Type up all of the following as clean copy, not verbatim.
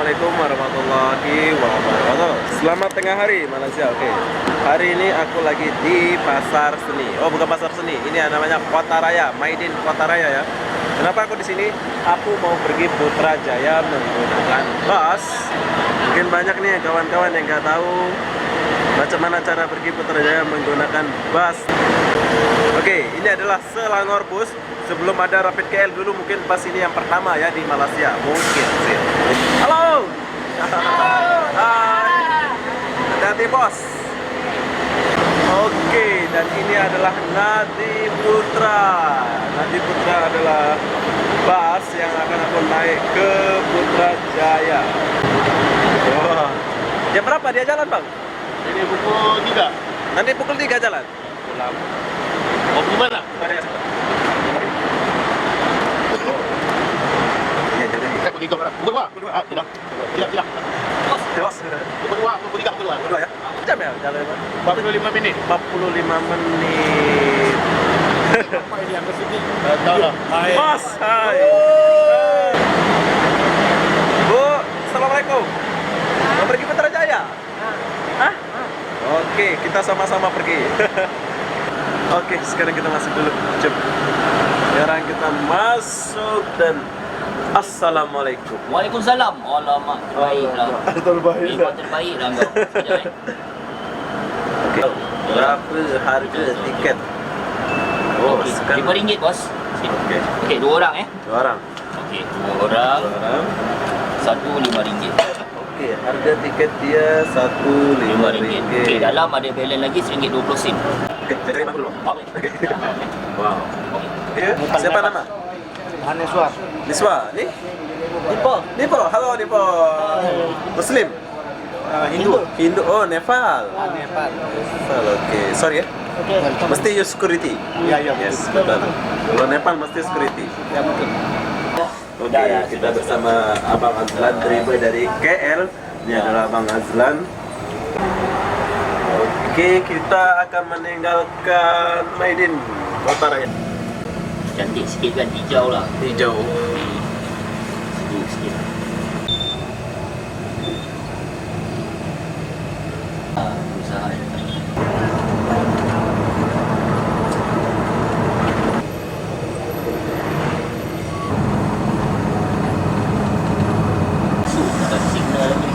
Assalamualaikum warahmatullahi wabarakatuh. Selamat tengah hari Malaysia. Oke. Hari ini aku lagi di Pasar Seni. Oh, bukan Pasar Seni. Ini namanya Kota Raya, Maidin Kota Raya ya. Kenapa aku di sini? Aku mau pergi Putrajaya menggunakan bus. Mungkin banyak nih kawan-kawan yang nggak tahu macam mana cara pergi Putrajaya menggunakan bus. Oke, ini adalah Selangor Bus. Sebelum ada Rapid KL dulu, mungkin pas ini yang pertama ya di Malaysia, mungkin sih. Halo. Hai. Hati-hati bos. Oke, dan ini adalah Nadi Putra. Nadi Putra adalah bus yang akan aku naik ke Putrajaya. Wah. Jam berapa dia jalan, Bang? Ini pukul 3. Nanti pukul 3 jalan. Pulang. Mau pergi mana? Saya pergi ke mana? Pukul 2. Tidak. Tidak. Bos. Pukul 2, pukul 3, pukul 2. Pukul 2 ya? Jam ya jalan? 45 menit. 45 menit. Apa ini yang kesini? Tahu lah. Bos, hai. Bu, Assalamualaikum. Mau pergi Putrajaya? Hah? Oke, kita sama-sama pergi. Oke, sekarang kita masuk dulu. Cep. Sekarang kita masuk dan Assalamualaikum. Waalaikumsalam. Alamak, terbaik lah. Terbaik. Memang terbaik lah kau. Sekejap, Oke, berapa harga tiket? Oh, Okey, sekarang. RM5 bos. Oke, Okey, 2 orang dua orang. Okey, 2 orang. Dua orang. Satu RM5. Oke, harga tiket dia RM1.5. Okey, dalam ada balance lagi RM1.20. Oke, saya terima dulu. Okey. Wow. Ya, siapa nama? Aneswar. Niswa, ni? Nipo, halo Nipo. Muslim? Hindu. Hindu, oh Nepal. Nepal. Nepal, oke. Sorry ya. Mesti use security. Ya, ya. Yes, betul. Kalau Nepal mesti security. Ya, betul. Oke, kita bersama Abang Azlan driver dari KL. Ini adalah Abang Azlan. Oke, kita akan meninggalkan Maidin Kota Raya. Cantik sikit kan, hijau lah. Hijau. Sejuk sikit. Usaha yang tadi. Ada signal ni.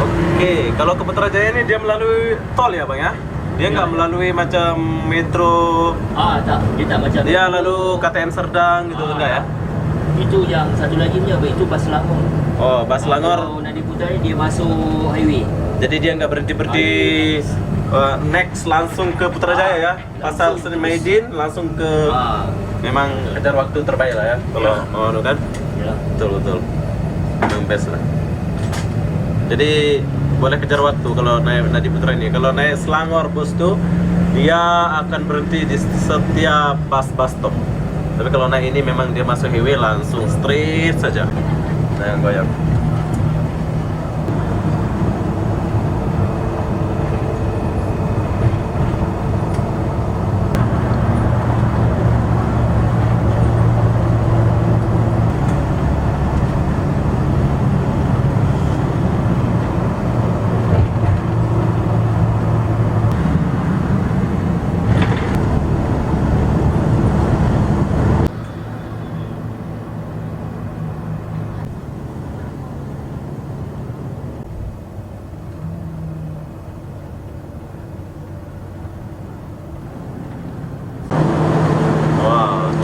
Oke, kalau ke Putrajaya ini dia melalui tol ya Bang ya? Dia nggak melalui macam metro, Tak. Dia tak macam dia lalu KTM Serdang gitu enggak ya? Itu yang satu lagi ni apa? Itu Bas Selangor. Oh, Bas Selangor. Kalau Nadi Putra ni dia masuk highway. Jadi dia nggak berhenti next langsung ke Putrajaya ya? Pasar Seni Maidin langsung ke. Memang kejar waktu terbaik lah ya. Kalau mau kan? Ya. Betul. Memang best lah. Jadi boleh kejar waktu kalau naik Nadi Putra ini. Kalau naik Selangor bus tuh dia akan berhenti di setiap bus stop. Tapi kalau naik ini memang dia masuk highway langsung straight saja. Nah, yang goyang.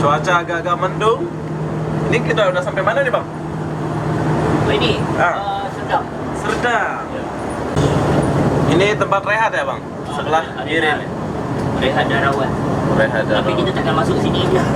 Cuaca agak-agak mendung. Ini kita udah sampai mana nih Bang? Ini sedap. Serdang. Ini tempat rehat ya Bang? Sebelah kiri nih. Rehat Darawan. Rehat Tapi kita takkan masuk sini dia.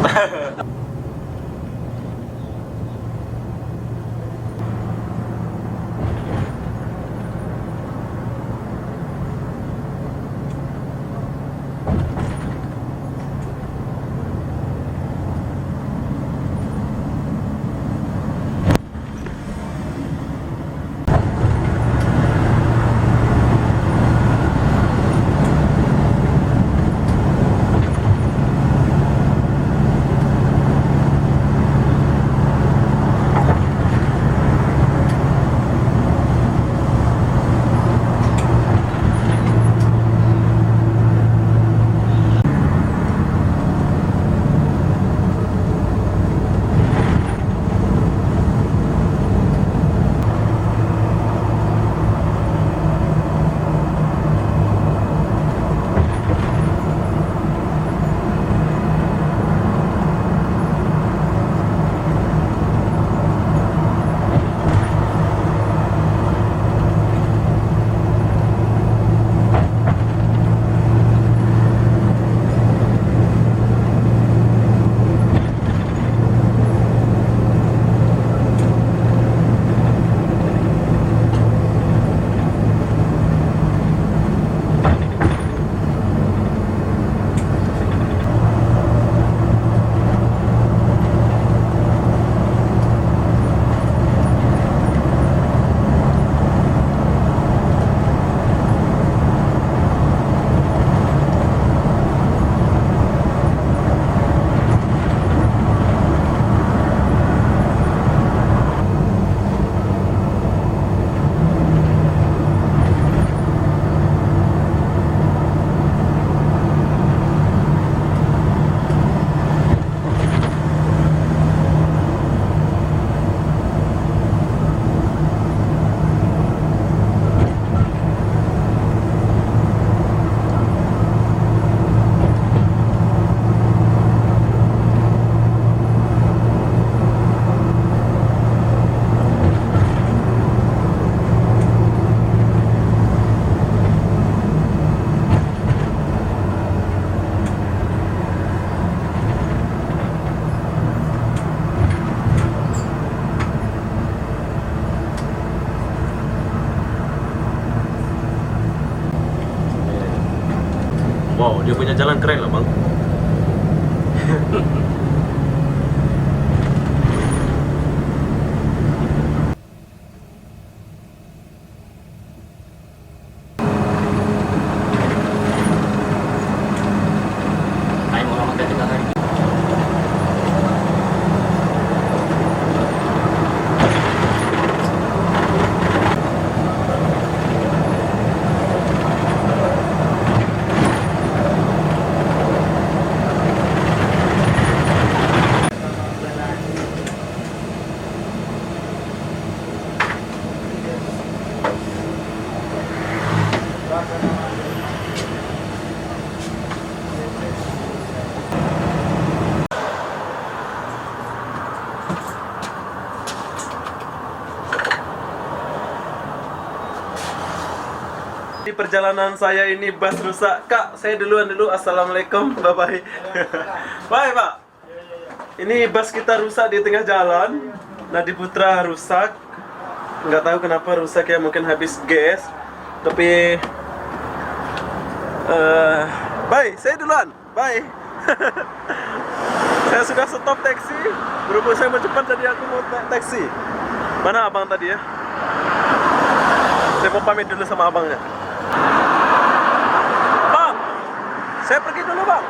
Wow, dia punya jalan keren lah bang. Time orang makan tengah hari. Di perjalanan saya ini bus rusak. Kak, saya duluan dulu. Assalamualaikum, bye-bye. Bye, Pak. Ini bus kita rusak di tengah jalan. Nadi Putra rusak. Nggak tahu kenapa rusak ya, mungkin habis gas. Tapi bye, saya duluan. Bye. Saya sudah stop taksi. Berhubung saya mau cepat tadi aku mau taksi. Mana abang tadi ya? Saya mau pamit dulu sama abangnya. Bang, saya pergi dulu bang.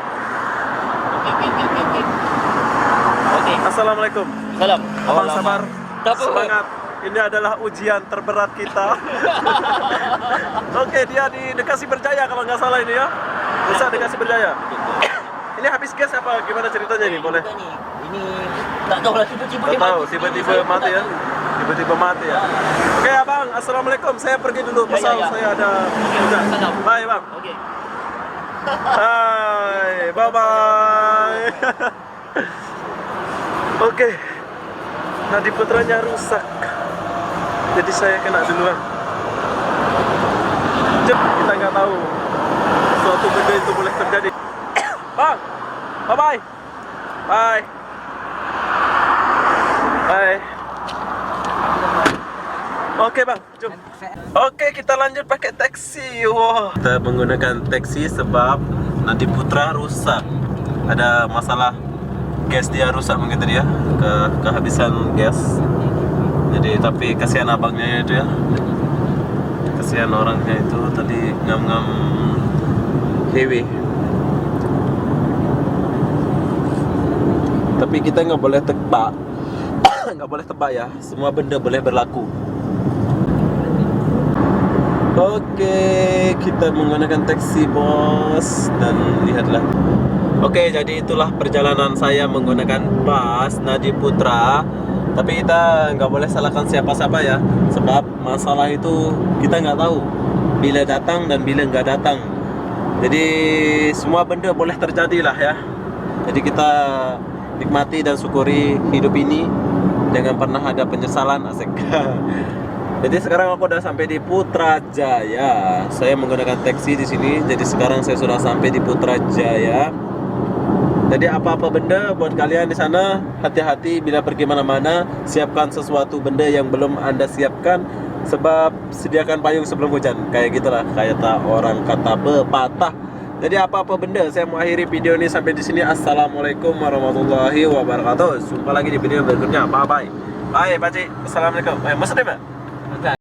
Oke. Assalamualaikum. Salam. Abang sabar, Tak apa. semangat. Ini adalah ujian terberat kita. Oke, dia di Bekasi Berjaya kalau nggak salah ini ya. Bisa Bekasi Berjaya. Ini habis gas apa? Gimana ceritanya ini? Boleh? Bukan ni. Ini tak tahu lah tiba-tiba Nggak dia tahu, mati. tiba-tiba mati ya. Tiba-tiba mati ya. Oke abang, assalamualaikum. Saya pergi dulu. Ya, Pasal ya. saya ada. Salam. Bye bang. Okey. Hai, bye bye. Oke, Nadi Putranya rusak, jadi saya kena duluan. Kita nggak tahu suatu benda itu boleh terjadi. Bang, bye bye, bye, bye. Oke bang, jom. Oke, kita lanjut pakai taksi. Wah, kita menggunakan taksi sebab Nadi Putra rusak. Ada masalah gas dia rusak mungkin tadi ya, kehabisan gas. Jadi tapi kasihan abangnya itu ya, kasihan orangnya itu tadi ngam-ngam heavy. Tapi kita nggak boleh tebak, nggak boleh tebak ya. Semua benda boleh berlaku. Oke, kita menggunakan taksi bos dan lihatlah. Oke, jadi itulah perjalanan saya menggunakan bus Nadi Putra. Tapi kita nggak boleh salahkan siapa-siapa ya, sebab masalah itu kita nggak tahu bila datang dan bila nggak datang. Jadi semua benda boleh terjadi lah ya. Jadi kita nikmati dan syukuri hidup ini, jangan pernah ada penyesalan, asik. Jadi sekarang aku udah sampai di Putrajaya. Saya menggunakan taksi di sini. Jadi sekarang saya sudah sampai di Putrajaya. Jadi apa-apa benda buat kalian di sana, hati-hati bila pergi mana-mana. Siapkan sesuatu benda yang belum Anda siapkan, sebab sediakan payung sebelum hujan. Kayak gitulah, kayak orang kata pepatah. Jadi apa-apa benda, saya mau akhiri video ini sampai di sini. Assalamualaikum warahmatullahi wabarakatuh. Jumpa lagi di video berikutnya. Bye bye. Bye, Pakcik. Assalamualaikum. Maksudnya, Pak?